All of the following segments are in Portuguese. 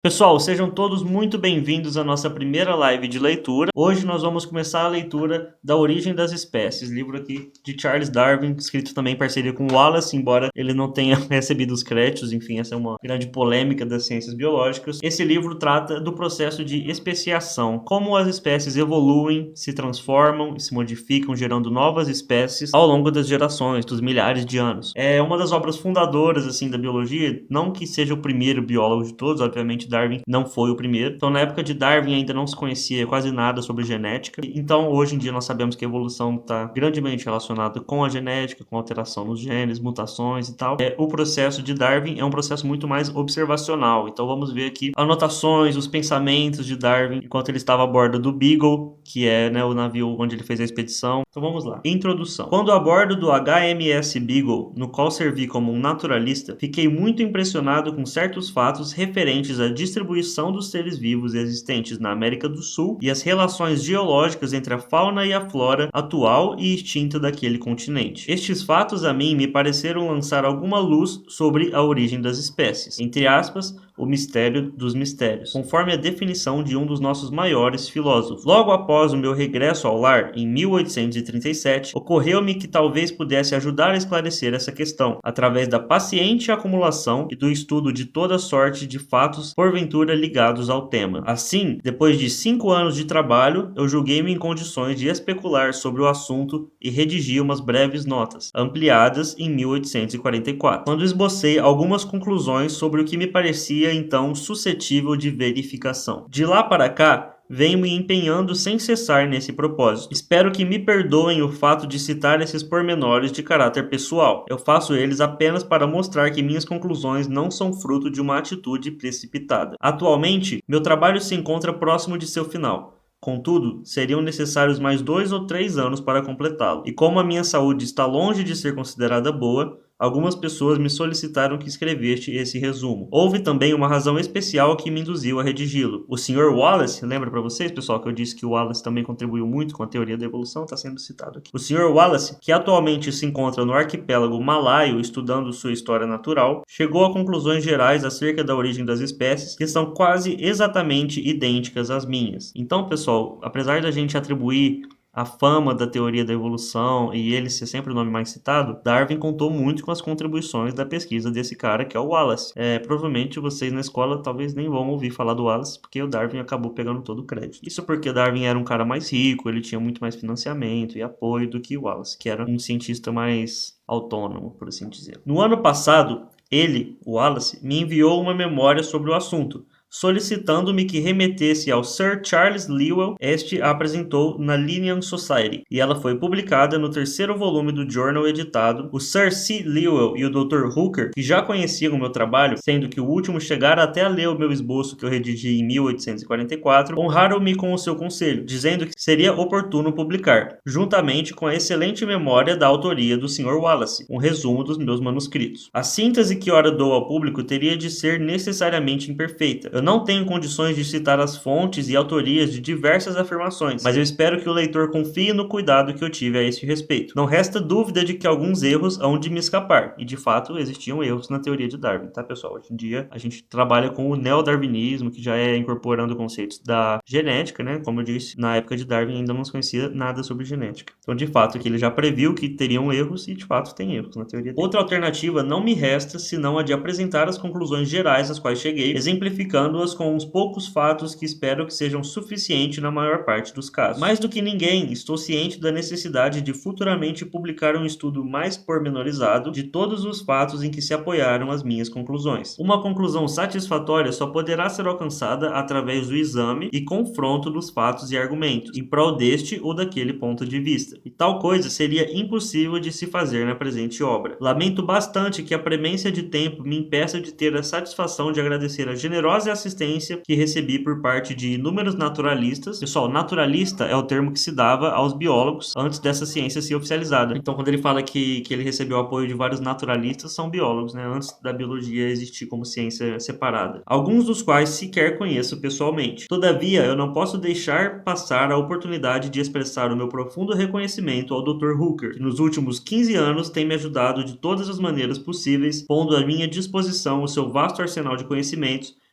Pessoal, sejam todos muito bem-vindos à nossa primeira live de leitura. Hoje nós vamos começar a leitura da Origem das Espécies, livro aqui de Charles Darwin, escrito também em parceria com Wallace, embora ele não tenha recebido os créditos, enfim, essa é uma grande polêmica das ciências biológicas. Esse livro trata do processo de especiação, como as espécies evoluem, se transformam e se modificam, gerando novas espécies ao longo das gerações, dos milhares de anos. É uma das obras fundadoras, assim, da biologia, não que seja o primeiro biólogo de todos, obviamente Darwin não foi o primeiro. Então, na época de Darwin ainda não se conhecia quase nada sobre genética. Então, hoje em dia nós sabemos que a evolução está grandemente relacionada com a genética, com alteração nos genes, mutações e tal. O processo de Darwin é um processo muito mais observacional. Então, vamos ver aqui anotações, os pensamentos de Darwin enquanto ele estava a bordo do Beagle, que é, né, o navio onde ele fez a expedição. Então, vamos lá. Introdução. Quando a bordo do HMS Beagle, no qual servi como um naturalista, fiquei muito impressionado com certos fatos referentes à distribuição dos seres vivos existentes na América do Sul e as relações geológicas entre a fauna e a flora atual e extinta daquele continente. Estes fatos a mim me pareceram lançar alguma luz sobre a origem das espécies, entre aspas, o mistério dos mistérios, conforme a definição de um dos nossos maiores filósofos. Logo após o meu regresso ao lar, em 1837, ocorreu-me que talvez pudesse ajudar a esclarecer essa questão, através da paciente acumulação e do estudo de toda sorte de fatos porventura ligados ao tema. Assim, depois de 5 anos de trabalho, eu julguei-me em condições de especular sobre o assunto e redigi umas breves notas, ampliadas em 1844, quando esbocei algumas conclusões sobre o que me parecia então suscetível de verificação. De lá para cá, venho me empenhando sem cessar nesse propósito. Espero que me perdoem o fato de citar esses pormenores de caráter pessoal. Eu faço eles apenas para mostrar que minhas conclusões não são fruto de uma atitude precipitada. Atualmente, meu trabalho se encontra próximo de seu final. Contudo, seriam necessários mais 2 ou 3 anos para completá-lo. E como a minha saúde está longe de ser considerada boa, algumas pessoas me solicitaram que escrevesse esse resumo. Houve também uma razão especial que me induziu a redigi-lo. O Sr. Wallace, lembra para vocês, pessoal, que eu disse que o Wallace também contribuiu muito com a teoria da evolução, está sendo citado aqui. O Sr. Wallace, que atualmente se encontra no arquipélago malaio estudando sua história natural, chegou a conclusões gerais acerca da origem das espécies que são quase exatamente idênticas às minhas. Então, pessoal, apesar da gente atribuir a fama da teoria da evolução e ele ser sempre o nome mais citado, Darwin contou muito com as contribuições da pesquisa desse cara, que é o Wallace. Provavelmente vocês na escola talvez nem vão ouvir falar do Wallace, porque o Darwin acabou pegando todo o crédito. Isso porque Darwin era um cara mais rico, ele tinha muito mais financiamento e apoio do que o Wallace, que era um cientista mais autônomo, por assim dizer. No ano passado, ele, o Wallace, me enviou uma memória sobre o assunto, solicitando-me que remetesse ao Sir Charles Lyell. Este a apresentou na Linnean Society, e ela foi publicada no 3º volume do Journal editado. O Sir C. Lyell e o Dr. Hooker, que já conheciam o meu trabalho, sendo que o último chegara até a ler o meu esboço que eu redigi em 1844, honraram-me com o seu conselho, dizendo que seria oportuno publicar, juntamente com a excelente memória da autoria do Sr. Wallace, um resumo dos meus manuscritos. A síntese que ora dou ao público teria de ser necessariamente imperfeita. Eu não tenho condições de citar as fontes e autorias de diversas afirmações, mas eu espero que o leitor confie no cuidado que eu tive a esse respeito. Não resta dúvida de que alguns erros hão de me escapar, e de fato existiam erros na teoria de Darwin, tá, pessoal? Hoje em dia a gente trabalha com o neodarwinismo, que já é incorporando conceitos da genética, né? Como eu disse, na época de Darwin ainda não se conhecia nada sobre genética. Então, de fato, que ele já previu que teriam erros e de fato tem erros na teoria dele. Outra alternativa não me resta senão a de apresentar as conclusões gerais às quais cheguei, exemplificando com uns poucos fatos que espero que sejam suficientes na maior parte dos casos. Mais do que ninguém, estou ciente da necessidade de futuramente publicar um estudo mais pormenorizado de todos os fatos em que se apoiaram as minhas conclusões. Uma conclusão satisfatória só poderá ser alcançada através do exame e confronto dos fatos e argumentos, em prol deste ou daquele ponto de vista. E tal coisa seria impossível de se fazer na presente obra. Lamento bastante que a premência de tempo me impeça de ter a satisfação de agradecer a generosa assistência que recebi por parte de inúmeros naturalistas. Pessoal, naturalista é o termo que se dava aos biólogos antes dessa ciência ser oficializada. Então, quando ele fala que ele recebeu o apoio de vários naturalistas, são biólogos, né? Antes da biologia existir como ciência separada. Alguns dos quais sequer conheço pessoalmente. Todavia, eu não posso deixar passar a oportunidade de expressar o meu profundo reconhecimento ao Dr. Hooker, que nos últimos 15 anos tem me ajudado de todas as maneiras possíveis, pondo à minha disposição o seu vasto arsenal de conhecimentos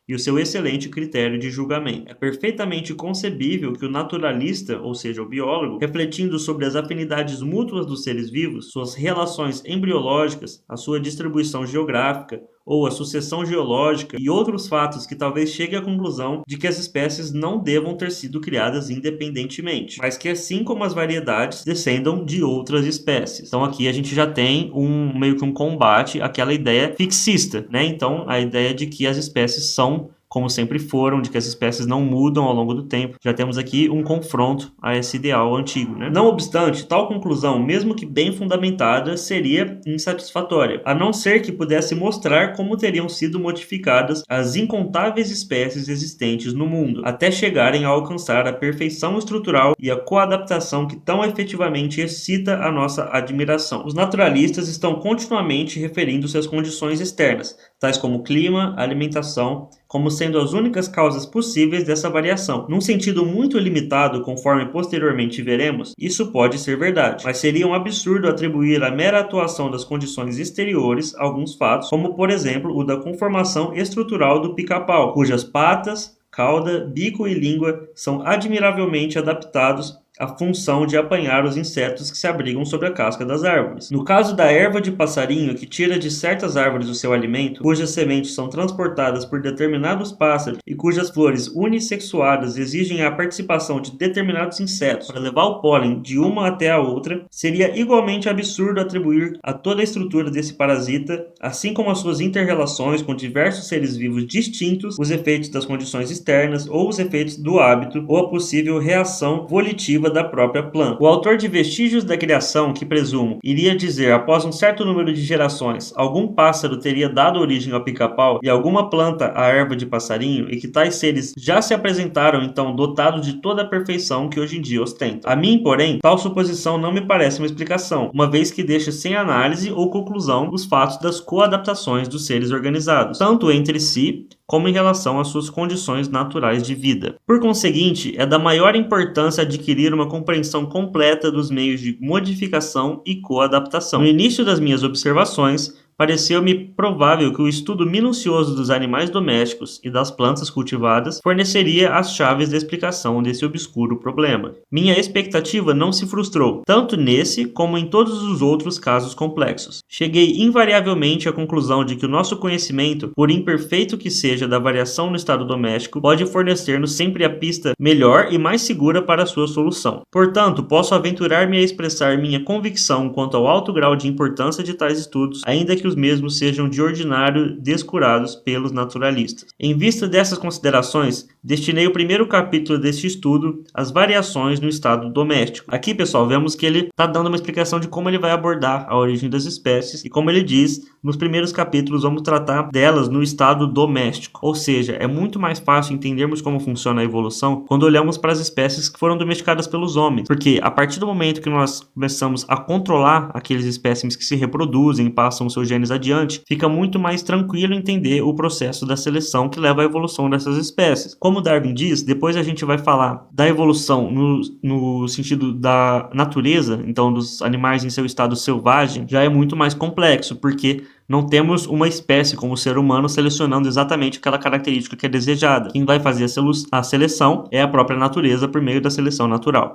e o seu excelente critério de julgamento. É perfeitamente concebível que o naturalista, ou seja, o biólogo, refletindo sobre as afinidades mútuas dos seres vivos, suas relações embriológicas, a sua distribuição geográfica, ou a sucessão geológica e outros fatos que talvez chegue à conclusão de que as espécies não devam ter sido criadas independentemente, mas que assim como as variedades descendam de outras espécies. Então aqui a gente já tem meio que um combate àquela ideia fixista, né? Então a ideia de que as espécies são como sempre foram, de que as espécies não mudam ao longo do tempo. Já temos aqui um confronto a esse ideal antigo, né? Não obstante, tal conclusão, mesmo que bem fundamentada, seria insatisfatória, a não ser que pudesse mostrar como teriam sido modificadas as incontáveis espécies existentes no mundo, até chegarem a alcançar a perfeição estrutural e a coadaptação que tão efetivamente excita a nossa admiração. Os naturalistas estão continuamente referindo-se às condições externas, tais como clima, alimentação, como sendo as únicas causas possíveis dessa variação. Num sentido muito limitado, conforme posteriormente veremos, isso pode ser verdade, mas seria um absurdo atribuir à mera atuação das condições exteriores alguns fatos, como por exemplo o da conformação estrutural do pica-pau, cujas patas, cauda, bico e língua são admiravelmente adaptados a função de apanhar os insetos que se abrigam sobre a casca das árvores. No caso da erva de passarinho, que tira de certas árvores o seu alimento, cujas sementes são transportadas por determinados pássaros e cujas flores unissexuadas exigem a participação de determinados insetos para levar o pólen de uma até a outra, seria igualmente absurdo atribuir a toda a estrutura desse parasita, assim como as suas inter-relações com diversos seres vivos distintos, os efeitos das condições externas ou os efeitos do hábito ou a possível reação volitiva da própria planta. O autor de Vestígios da Criação, que presumo, iria dizer após um certo número de gerações, algum pássaro teria dado origem ao pica-pau e alguma planta à erva de passarinho e que tais seres já se apresentaram então dotados de toda a perfeição que hoje em dia ostentam. A mim, porém, tal suposição não me parece uma explicação, uma vez que deixa sem análise ou conclusão os fatos das coadaptações dos seres organizados, tanto entre si como em relação às suas condições naturais de vida. Por conseguinte, é da maior importância adquirir uma compreensão completa dos meios de modificação e coadaptação. No início das minhas observações, pareceu-me provável que o estudo minucioso dos animais domésticos e das plantas cultivadas forneceria as chaves da explicação desse obscuro problema. Minha expectativa não se frustrou, tanto nesse como em todos os outros casos complexos. Cheguei invariavelmente à conclusão de que o nosso conhecimento, por imperfeito que seja da variação no estado doméstico, pode fornecer-nos sempre a pista melhor e mais segura para a sua solução. Portanto, posso aventurar-me a expressar minha convicção quanto ao alto grau de importância de tais estudos, ainda que os mesmos sejam de ordinário descurados pelos naturalistas. Em vista dessas considerações, destinei o primeiro capítulo deste estudo às variações no estado doméstico. Aqui, pessoal, vemos que ele está dando uma explicação de como ele vai abordar a origem das espécies e, como ele diz, nos primeiros capítulos vamos tratar delas no estado doméstico. Ou seja, é muito mais fácil entendermos como funciona a evolução quando olhamos para as espécies que foram domesticadas pelos homens, porque a partir do momento que nós começamos a controlar aqueles espécimes que se reproduzem e passam seus genes adiante, fica muito mais tranquilo entender o processo da seleção que leva à evolução dessas espécies. Como Darwin diz, depois a gente vai falar da evolução no sentido da natureza, então dos animais em seu estado selvagem, já é muito mais complexo, porque não temos uma espécie como o ser humano selecionando exatamente aquela característica que é desejada. Quem vai fazer a seleção é a própria natureza por meio da seleção natural.